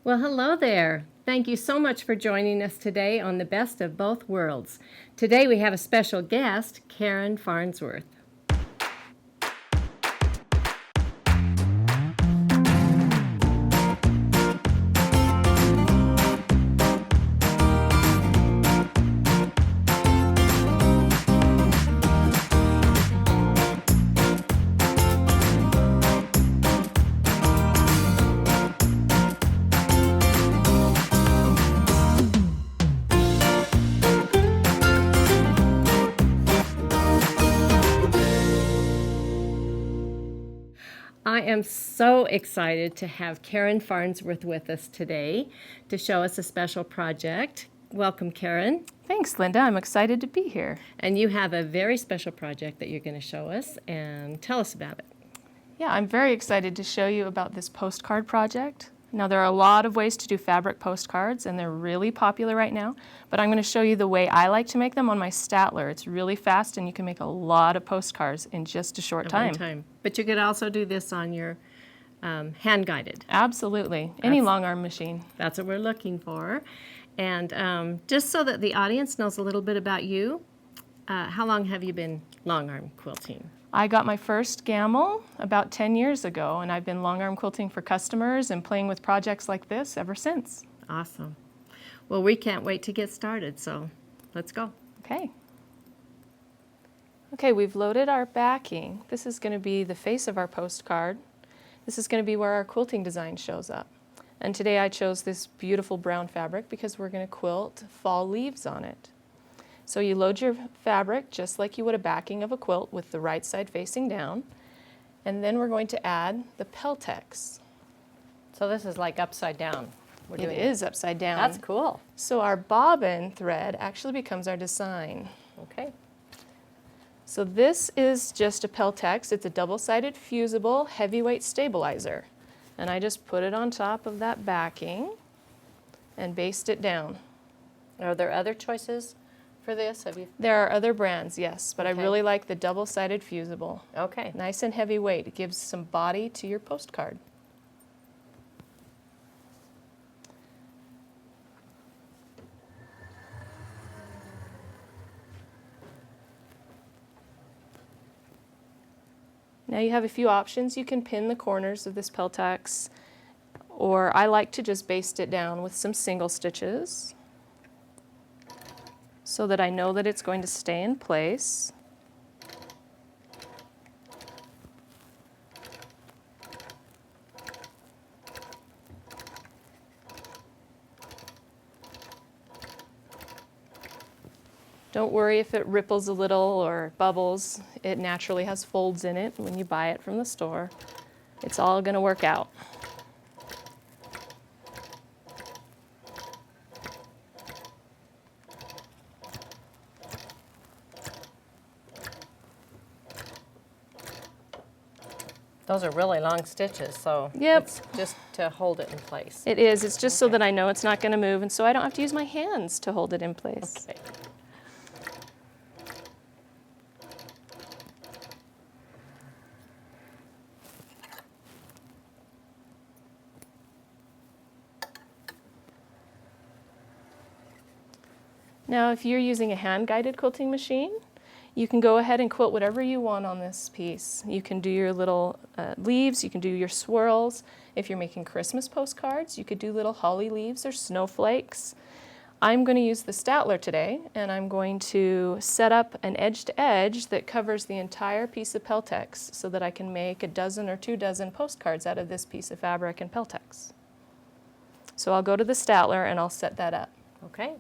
Well, hello there. Thank you so much for joining us today on the Best of Both Worlds. Today we have a special guest, Karen Farnsworth. I am so excited to have Karen Farnsworth with us today to show us a special project. Welcome, Karen. Thanks, Linda. I'm excited to be here. And you have a very special project that you're going to show us, and tell us about it. Yeah, I'm very excited to show you about this postcard project. Now, there are a lot of ways to do fabric postcards, and they're really popular right now, but I'm going to show you the way I like to make them on my Statler. It's really fast, and you can make a lot of postcards in just a short time. But you could also do this on your hand-guided. Absolutely. Any long-arm machine. That's what we're looking for. And just so that the audience knows a little bit about you, how long have you been long-arm quilting? I got my first Gammill about 10 years ago, and I've been long-arm quilting for customers and playing with projects like this ever since. Awesome. Well, we can't wait to get started, so let's go. Okay. Okay, we've loaded our backing. This is going to be the face of our postcard. This is going to be where our quilting design shows up. And today I chose this beautiful brown fabric because we're going to quilt fall leaves on it. So you load your fabric just like you would a backing of a quilt with the right side facing down. And then we're going to add the peltex. So this is like upside down. It is upside down. That's cool. So our bobbin thread actually becomes our design. Okay. So this is just a peltex. It's a double-sided fusible heavyweight stabilizer. And I just put it on top of that backing and baste it down. Are there other choices for this? There are other brands, yes, but Okay. I really like the double-sided fusible. Okay. Nice and heavyweight. It gives some body to your postcard. Now you have a few options. You can pin the corners of this peltex, or I like to just baste it down with some single stitches so that I know that it's going to stay in place. Don't worry if it ripples a little or bubbles. It naturally has folds in it when you buy it from the store. It's all going to work out. Those are really long stitches, so Yep. it's just to hold it in place. It is. It's just so that I know it's not going to move, and so I don't have to use my hands to hold it in place. Okay. Now, if you're using a hand-guided quilting machine, you can go ahead and quilt whatever you want on this piece. You can do your little leaves, you can do your swirls. If you're making Christmas postcards, you could do little holly leaves or snowflakes. I'm going to use the Statler today, and I'm going to set up an edge-to-edge that covers the entire piece of peltex so that I can make a dozen or 2 dozen postcards out of this piece of fabric and peltex. So I'll go to the Statler and I'll set that up. Okay.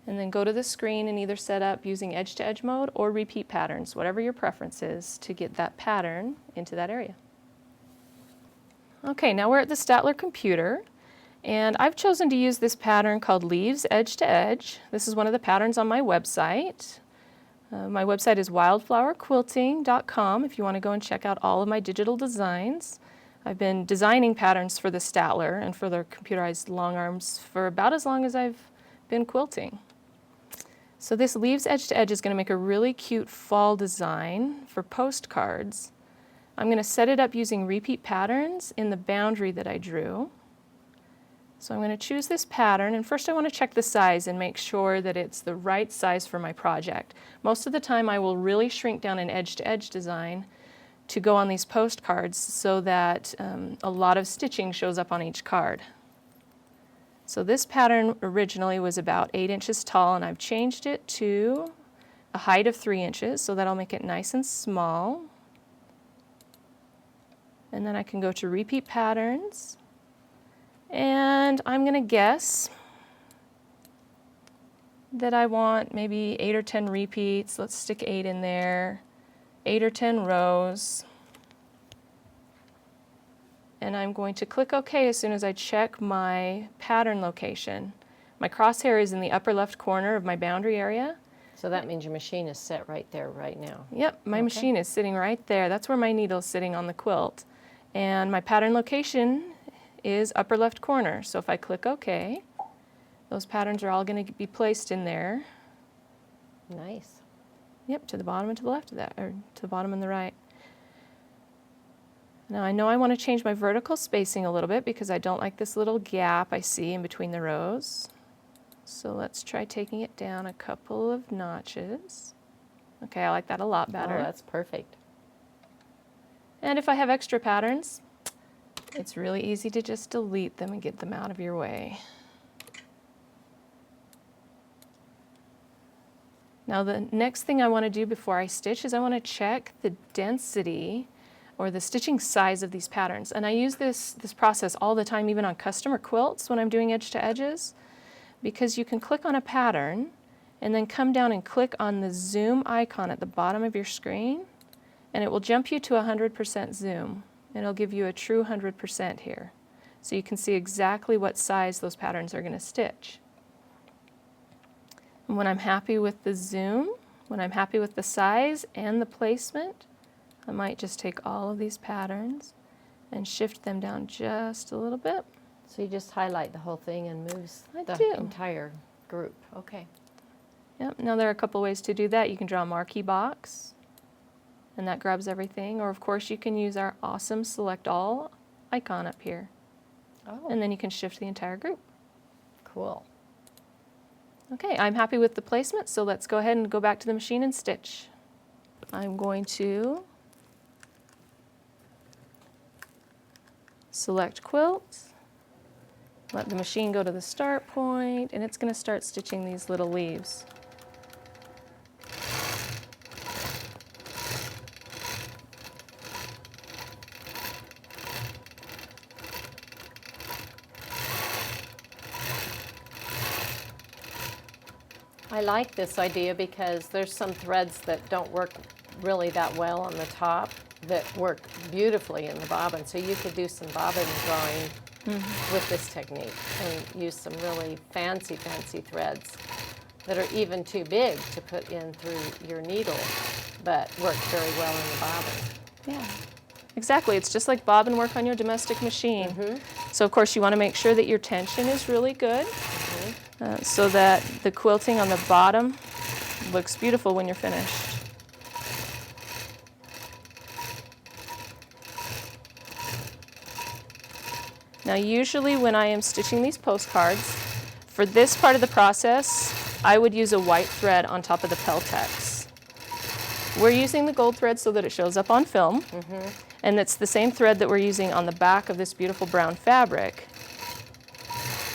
And then go to the screen and either set up using edge-to-edge mode or repeat patterns, whatever your preference is, to get that pattern into that area. Okay, now we're at the Statler computer, and I've chosen to use this pattern called Leaves Edge to Edge. This is one of the patterns on my website. My website is wildflowerquilting.com if you want to go and check out all of my digital designs. I've been designing patterns for the Statler and for the computerized long arms for about as long as I've been quilting. So this leaves edge to edge is going to make a really cute fall design for postcards. I'm going to set it up using repeat patterns in the boundary that I drew. So I'm going to choose this pattern, and first I want to check the size and make sure that it's the right size for my project. Most of the time I will really shrink down an edge-to-edge design to go on these postcards so that a lot of stitching shows up on each card. So this pattern originally was about 8 inches tall, and I've changed it to a height of 3 inches, so that'll make it nice and small. And then I can go to repeat patterns. And I'm going to guess that I want maybe 8 or 10 repeats. Let's stick 8 in there, 8 or 10 rows. And I'm going to click OK as soon as I check my pattern location. My crosshair is in the upper left corner of my boundary area. So that means your machine is set right there right now. Yep, my machine is sitting right there. That's where my needle is sitting on the quilt. And my pattern location is upper left corner. So if I click OK, those patterns are all going to be placed in there. Nice. Yep, to the bottom and to the left of that, or to the bottom and the right. Now I know I want to change my vertical spacing a little bit because I don't like this little gap I see in between the rows. So let's try taking it down a couple of notches. Okay, I like that a lot better. Oh, that's perfect. And if I have extra patterns, it's really easy to just delete them and get them out of your way. Now the next thing I want to do before I stitch is I want to check the density or the stitching size of these patterns. And I use this process all the time, even on customer quilts when I'm doing edge to edges, because you can click on a pattern and then come down and click on the zoom icon at the bottom of your screen, and it will jump you to 100% zoom. And it'll give you a true 100% here. So you can see exactly what size those patterns are going to stitch. And when I'm happy with the zoom, when I'm happy with the size and the placement, I might just take all of these patterns and shift them down just a little bit. So you just highlight the whole thing and moves the entire group. Okay. Yep. Now there are a couple ways to do that. You can draw a marquee box, and that grabs everything. Or of course you can use our awesome Select All icon up here. Oh. And then you can shift the entire group. Cool. Okay, I'm happy with the placement, so let's go ahead and go back to the machine and stitch. I'm going to select quilt, let the machine go to the start point, and it's going to start stitching these little leaves. I like this idea because there's some threads that don't work really that well on the top that work beautifully in the bobbin. So you could do some bobbin drawing with this technique and use some really fancy threads that are even too big to put in through your needle, but work very well in the bobbin. Yeah, exactly. It's just like bobbin work on your domestic machine. So of course you want to make sure that your tension is really good. So that the quilting on the bottom looks beautiful when you're finished. Now usually when I am stitching these postcards, for this part of the process, I would use a white thread on top of the Peltex. We're using the gold thread so that it shows up on film, and it's the same thread that we're using on the back of this beautiful brown fabric.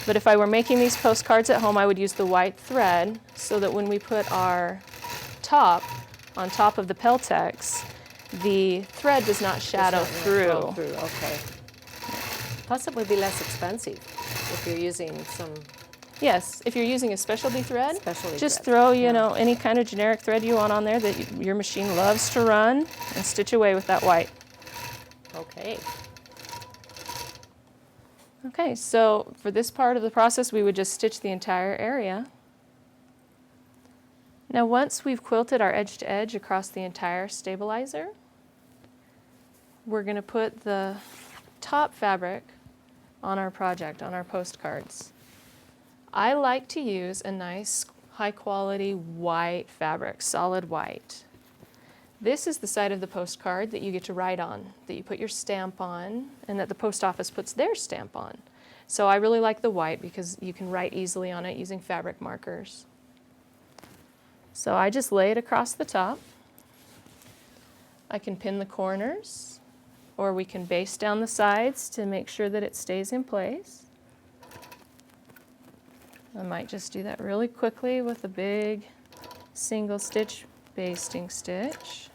But if I were making these postcards at home, I would use the white thread so that when we put our top on top of the Peltex, the thread does not shadow through. Okay. Plus it would be less expensive if you're using some... Yes, if you're using a specialty thread, just thread. throw, you know, any kind of generic thread you want on there that your machine loves to run and stitch away with that white. Okay. Okay, so for this part of the process, we would just stitch the entire area. Now once we've quilted our edge to edge across the entire stabilizer, we're going to put the top fabric on our project, on our postcards. I like to use a nice high quality white fabric, solid white. This is the side of the postcard that you get to write on, that you put your stamp on, and that the post office puts their stamp on. So I really like the white because you can write easily on it using fabric markers. So I just lay it across the top. I can pin the corners, or we can baste down the sides to make sure that it stays in place. I might just do that really quickly with a big single stitch basting stitch.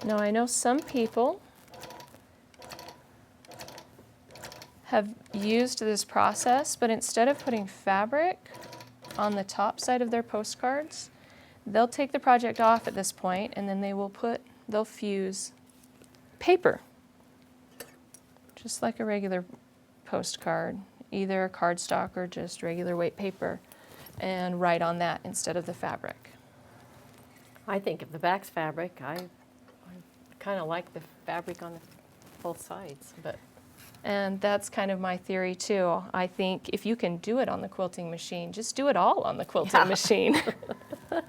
Now I know some people have used this process, but instead of putting fabric on the top side of their postcards, they'll take the project off at this point and then they'll fuse paper, just like a regular postcard, either cardstock or just regular weight paper, and write on that instead of the fabric. I think if the back's fabric, I kind of like the fabric on both sides, but. And that's kind of my theory too. I think if you can do it on the quilting machine, just do it all on the quilting machine. All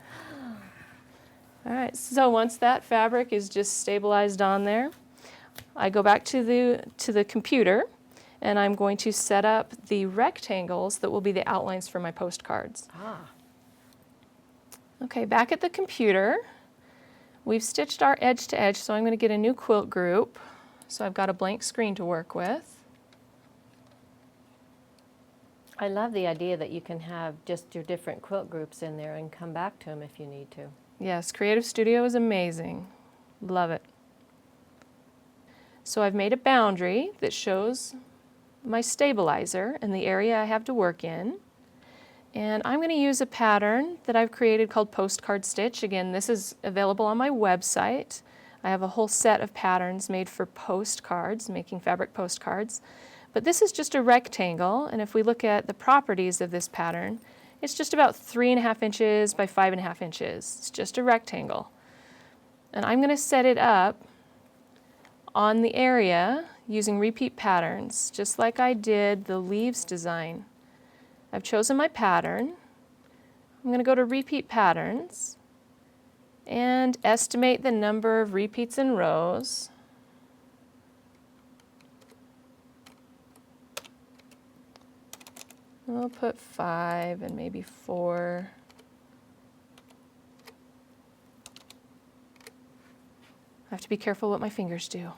right, so once that fabric is just stabilized on there, I go back to the computer and I'm going to set up the rectangles that will be the outlines for my postcards. Okay, back at the computer, we've stitched our edge to edge, so I'm going to get a new quilt group. So I've got a blank screen to work with. I love the idea that you can have just your different quilt groups in there and come back to them if you need to. Yes, Creative Studio is amazing. Love it. So I've made a boundary that shows my stabilizer and the area I have to work in. And I'm going to use a pattern that I've created called Postcard Stitch. Again, this is available on my website. I have a whole set of patterns made for postcards, making fabric postcards. But this is just a rectangle, and if we look at the properties of this pattern, it's just about 3.5 inches by 5.5 inches. It's just a rectangle. And I'm going to set it up on the area using repeat patterns, just like I did the leaves design. I've chosen my pattern. I'm going to go to Repeat Patterns and estimate the number of repeats in rows. We'll put 5 and maybe 4. I have to be careful what my fingers do.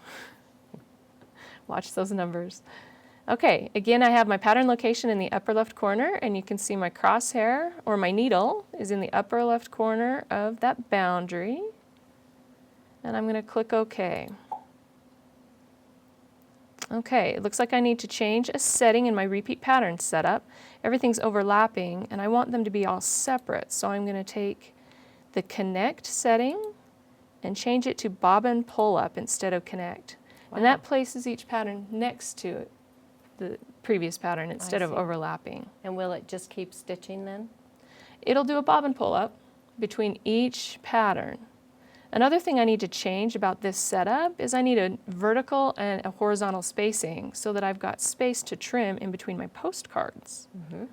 Watch those numbers. Okay, again, I have my pattern location in the upper left corner, and you can see my crosshair, or my needle, is in the upper left corner of that boundary. And I'm going to click OK. Okay, it looks like I need to change a setting in my repeat pattern setup. Everything's overlapping, and I want them to be all separate. So I'm going to take the connect setting and change it to bobbin pull up instead of connect. Wow. And that places each pattern next to it, the previous pattern, instead of overlapping. And will it just keep stitching then? It'll do a bobbin pull up between each pattern. Another thing I need to change about this setup is I need a vertical and a horizontal spacing so that I've got space to trim in between my postcards. Mm-hmm.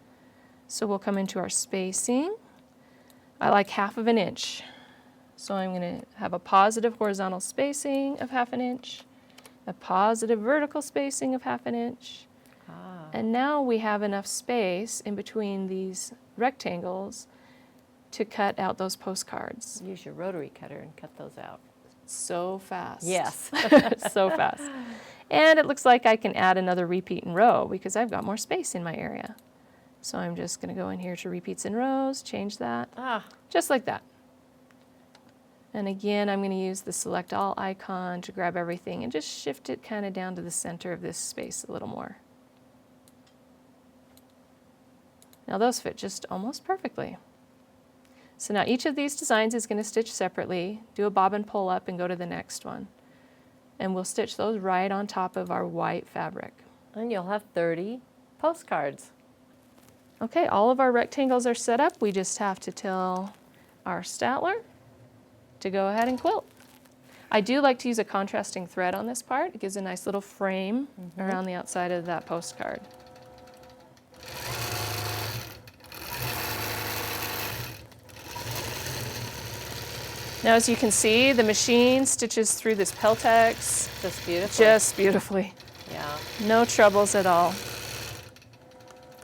So we'll come into our spacing. I like 1/2 inch. So I'm going to have a positive horizontal spacing of 1/2 inch, a positive vertical spacing of 1/2 inch. And now we have enough space in between these rectangles to cut out those postcards. Use your rotary cutter and cut those out. So fast. Yes. So fast. And it looks like I can add another repeat in row because I've got more space in my area. So I'm just going to go in here to repeats in rows, change that, just like that. And again, I'm going to use the select all icon to grab everything and just shift it kind of down to the center of this space a little more. Now those fit just almost perfectly. So now each of these designs is going to stitch separately, do a bobbin pull up and go to the next one. And we'll stitch those right on top of our white fabric. And you'll have 30 postcards. Okay, all of our rectangles are set up. We just have to tell our statler to go ahead and quilt. I do like to use a contrasting thread on this part. It gives a nice little frame around the outside of that postcard. Now, as you can see, the machine stitches through this Peltex Just beautiful. just beautifully. Yeah. No troubles at all.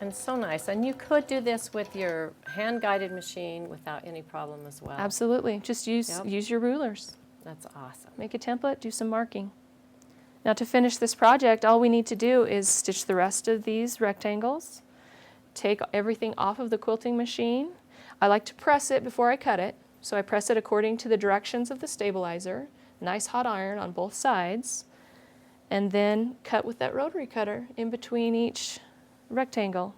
And so nice. And you could do this with your hand-guided machine without any problem as well. Absolutely. Just use your rulers. That's awesome. Make a template, do some marking. Now, to finish this project, all we need to do is stitch the rest of these rectangles, take everything off of the quilting machine. I like to press it before I cut it, so I press it according to the directions of the stabilizer, nice hot iron on both sides, and then cut with that rotary cutter in between each rectangle.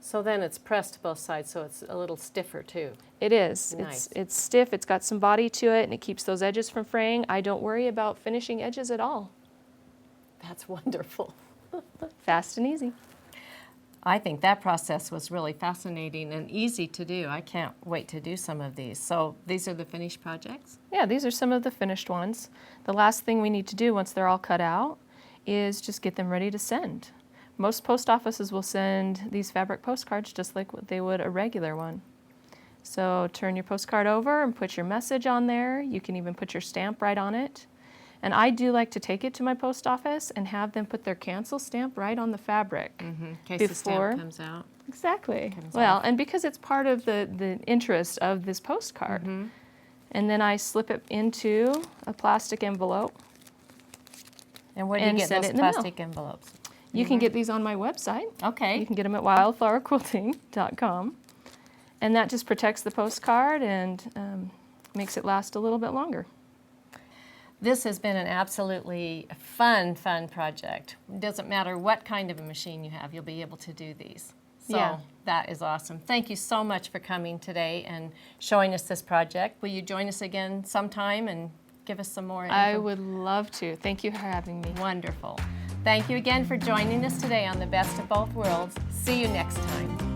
So then it's pressed to both sides, so it's a little stiffer too. It is. Nice. It's stiff, it's got some body to it, and it keeps those edges from fraying. I don't worry about finishing edges at all. That's wonderful. Fast and easy. I think that process was really fascinating and easy to do. I can't wait to do some of these. So these are the finished projects? Yeah, these are some of the finished ones. The last thing we need to do once they're all cut out is just get them ready to send. Most post offices will send these fabric postcards just like what they would a regular one. So turn your postcard over and put your message on there. You can even put your stamp right on it. And I do like to take it to my post office and have them put their cancel stamp right on the fabric. In case the stamp comes out. Exactly. Comes Well, off. and because it's part of the interest of this postcard. And then I slip it into a plastic envelope. And where do you And get send those it in the mail. plastic envelopes? You can get these on my website. Okay. You can get them at wildflowerquilting.com. And that just protects the postcard and makes it last a little bit longer. This has been an absolutely fun project. It doesn't matter what kind of a machine you have, you'll be able to do these. So Yeah. that is awesome. Thank you so much for coming today and showing us this project. Will you join us again sometime and give us some more info? I would love to. Thank you for having me. Wonderful. Thank you again for joining us today on The Best of Both Worlds. See you next time.